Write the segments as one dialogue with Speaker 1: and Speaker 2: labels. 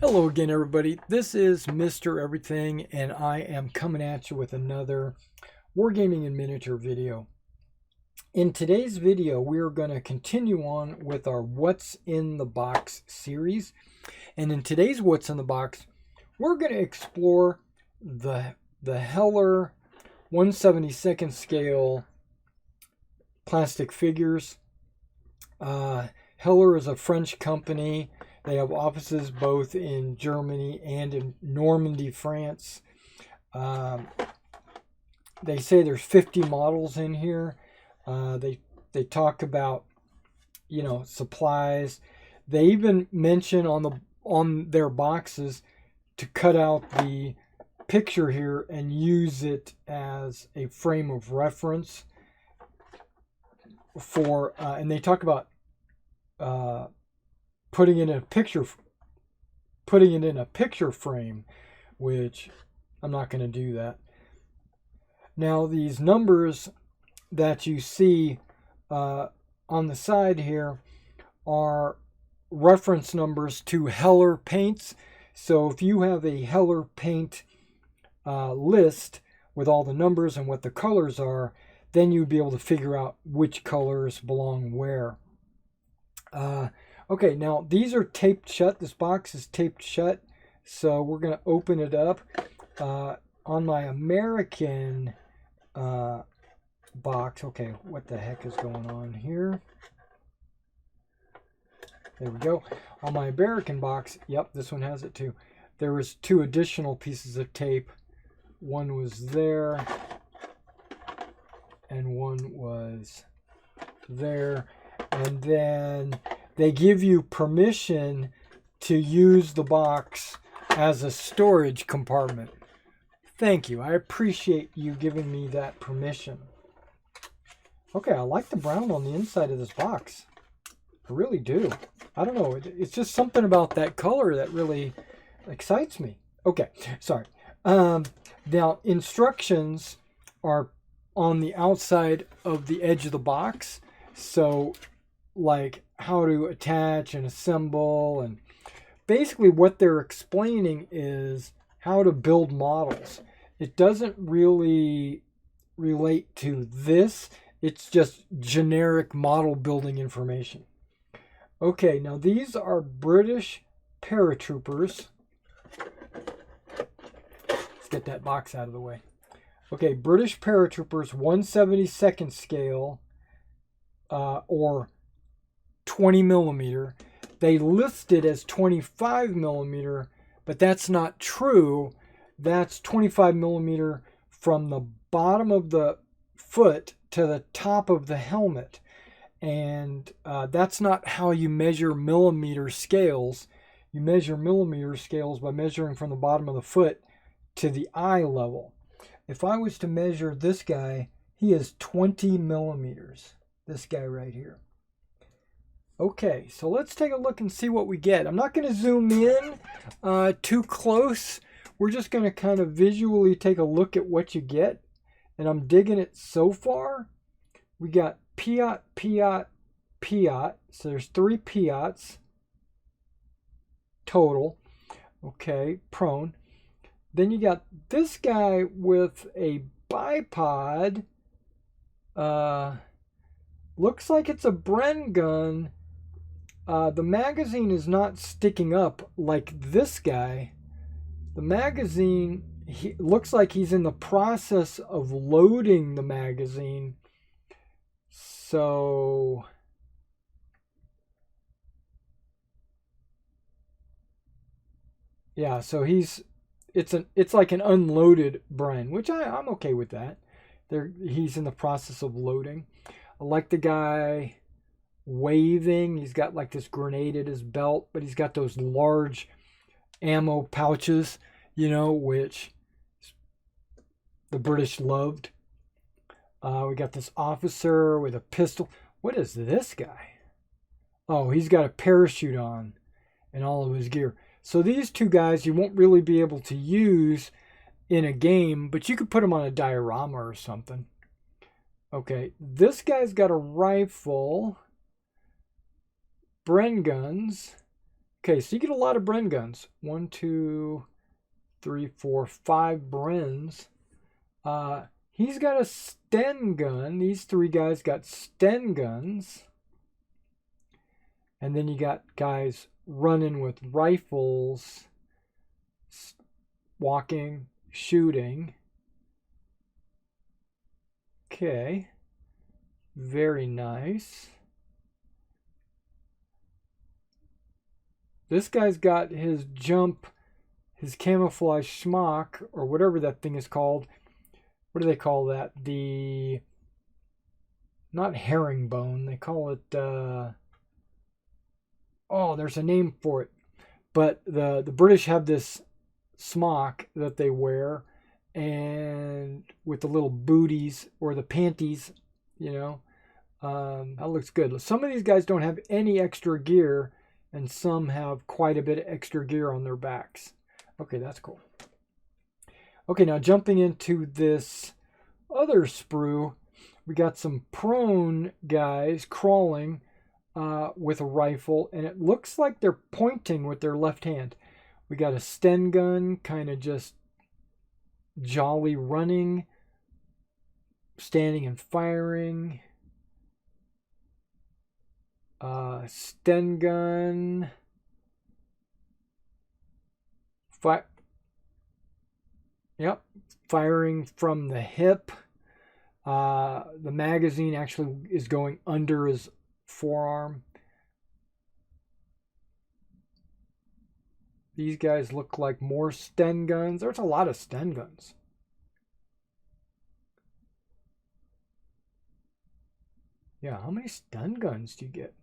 Speaker 1: Hello again, everybody. This is Mr. Everything, and I am coming at you with another Wargaming in Miniature video. In today's video, we're going to continue on with our What's in the Box series. And in today's What's in the Box, we're going to explore the Heller 1/72nd scale plastic figures. Heller is a French company. They have offices both in Germany and in Normandy, France. They say there's 50 models in here. They talk about, supplies. They even mention on their boxes to cut out the picture here and use it as a frame of reference for. And they talk about putting it in a picture frame, which I'm not going to do that. Now, these numbers that you see on the side here are reference numbers to Heller paints. So if you have a Heller paint list with all the numbers and what the colors are, then you'd be able to figure out which colors belong where. Okay, now these are taped shut. This box is taped shut, so we're going to open it up. On my American box, okay, what the heck is going on here? There we go. On my American box, yep, this one has it too. There was 2 additional pieces of tape. One was there, and one was there. And then they give you permission to use the box as a storage compartment. Thank you. I appreciate you giving me that permission. Okay, I like the brown on the inside of this box. I really do. I don't know. It's just something about that color that really excites me. Okay, sorry. Now, instructions are on the outside of the edge of the box. So, like how to attach and assemble, and basically what they're explaining is how to build models. It doesn't really relate to this. It's just generic model building information. Okay, now these are British Paratroopers. Let's get that box out of the way. Okay, British Paratroopers 1/72nd scale, or 20 millimeter. They list it as 25 millimeter, but that's not true. That's 25 millimeter from the bottom of the foot to the top of the helmet. And that's not how you measure millimeter scales. You measure millimeter scales by measuring from the bottom of the foot to the eye level. If I was to measure this guy, he is 20 millimeters. This guy right here. Okay, so let's take a look and see what we get. I'm not going to zoom in too close. We're just going to kind of visually take a look at what you get. And I'm digging it so far. We got Piat, Piat, Piat. So there's 3 Piats total. Okay, prone. Then you got this guy with a bipod. Looks like it's a Bren gun. The magazine is not sticking up like this guy. The magazine, looks like he's in the process of loading the magazine. So, yeah, so it's like an unloaded Bren, which I'm okay with that. He's in the process of loading. I like the guy waving. He's got like this grenade at his belt, but he's got those large ammo pouches, which the British loved. We got this officer with a pistol. What is this guy? Oh, he's got a parachute on and all of his gear. So these 2 guys you won't really be able to use in a game, but you could put them on a diorama or something. Okay, this guy's got a rifle. Bren guns. Okay, so you get a lot of Bren guns. 1, 2, 3, 4, 5 Brens. He's got a Sten gun. These three guys got Sten guns. And then you got guys running with rifles, walking, shooting. Okay. Very nice. This guy's got his jump, his camouflage schmuck, or whatever that thing is called. What do they call that? Not herringbone. They call it, oh, there's a name for it. But the British have this smock that they wear, and with the little booties or the panties, you know, that looks good. Some of these guys don't have any extra gear, and some have quite a bit of extra gear on their backs. Okay, that's cool. Okay, now jumping into this other sprue, we got some prone guys crawling with a rifle, and it looks like they're pointing with their left hand. We got a Sten gun, kind of just jolly running, standing and firing. Sten gun. Yep, firing from the hip. The magazine actually is going under his forearm. These guys look like more Sten guns. There's a lot of Sten guns. Yeah, how many Sten guns do you get?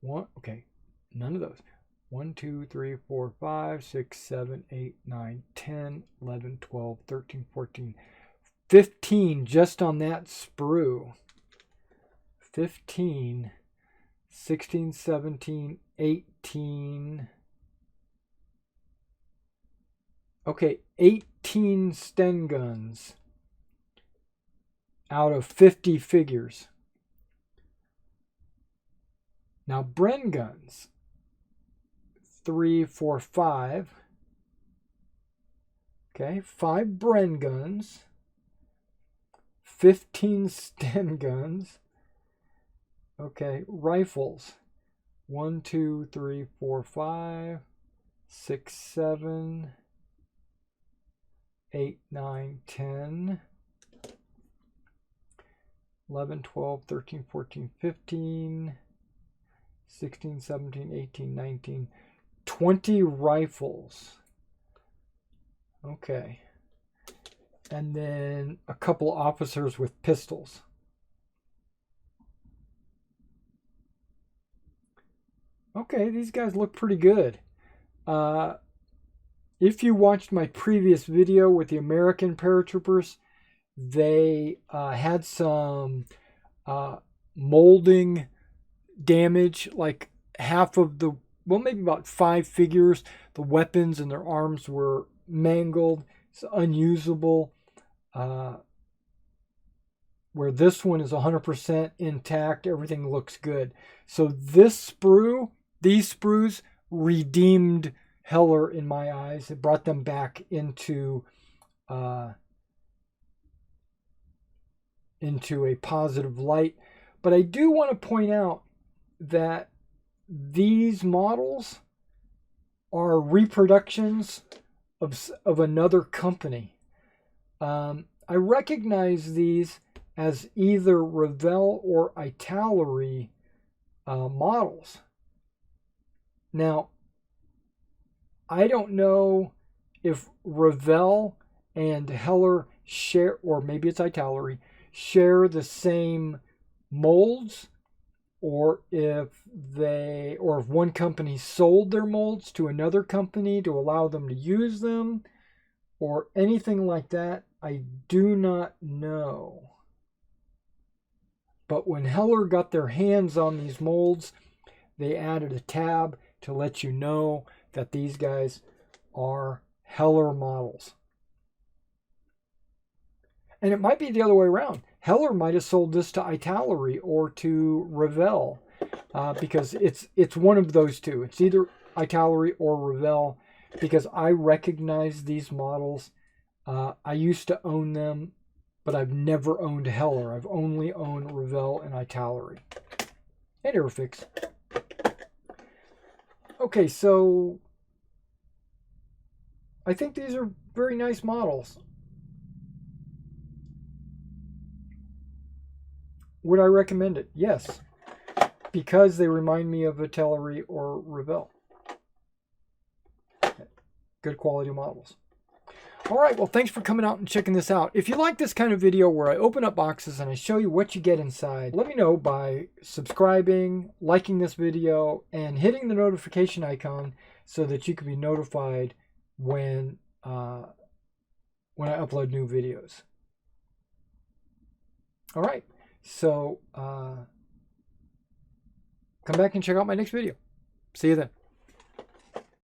Speaker 1: One, okay, none of those. 1, 2, 3, 4, 5, 6, 7, 8, 9, 10, 11, 12, 13, 14, 15 just on that sprue. 15, 16, 17, 18. Okay, 18 Sten guns out of 50 figures. Now, Bren guns. 3, 4, 5. Okay, 5 Bren guns. 15 Sten guns. Okay, rifles. 1, 2, 3, 4, 5, 6, 7, 8, 9, 10, 11, 12, 13, 14, 15, 16, 17, 18, 19, 20 rifles. Okay. And then a couple officers with pistols. Okay, these guys look pretty good. If you watched my previous video with the American paratroopers, they had some molding damage, like half of the, well, maybe about 5 figures. The weapons and their arms were mangled. It's unusable. Where this one is 100% intact, everything looks good. So this sprue, these sprues redeemed Heller in my eyes. It brought them back into a positive light. But I do want to point out that these models are reproductions of another company. I recognize these as either Revell or Italeri models. Now, I don't know if Revell and Heller share, or maybe it's Italeri, share the same molds, or if one company sold their molds to another company to allow them to use them, or anything like that. I do not know. But when Heller got their hands on these molds, they added a tab to let you know that these guys are Heller models. And it might be the other way around. Heller might have sold this to Italeri or to Revell, because it's one of those two. It's either Italeri or Revell because I recognize these models. I used to own them, but I've never owned Heller. I've only owned Revell and Italeri. And Airfix. Okay, so I think these are very nice models. Would I recommend it? Yes. Because they remind me of Italeri or Revell. Good quality models. All right, well, thanks for coming out and checking this out. If you like this kind of video where I open up boxes and I show you what you get inside, let me know by subscribing, liking this video, and hitting the notification icon so that you can be notified when I upload new videos. All right, so come back and check out my next video. See you then.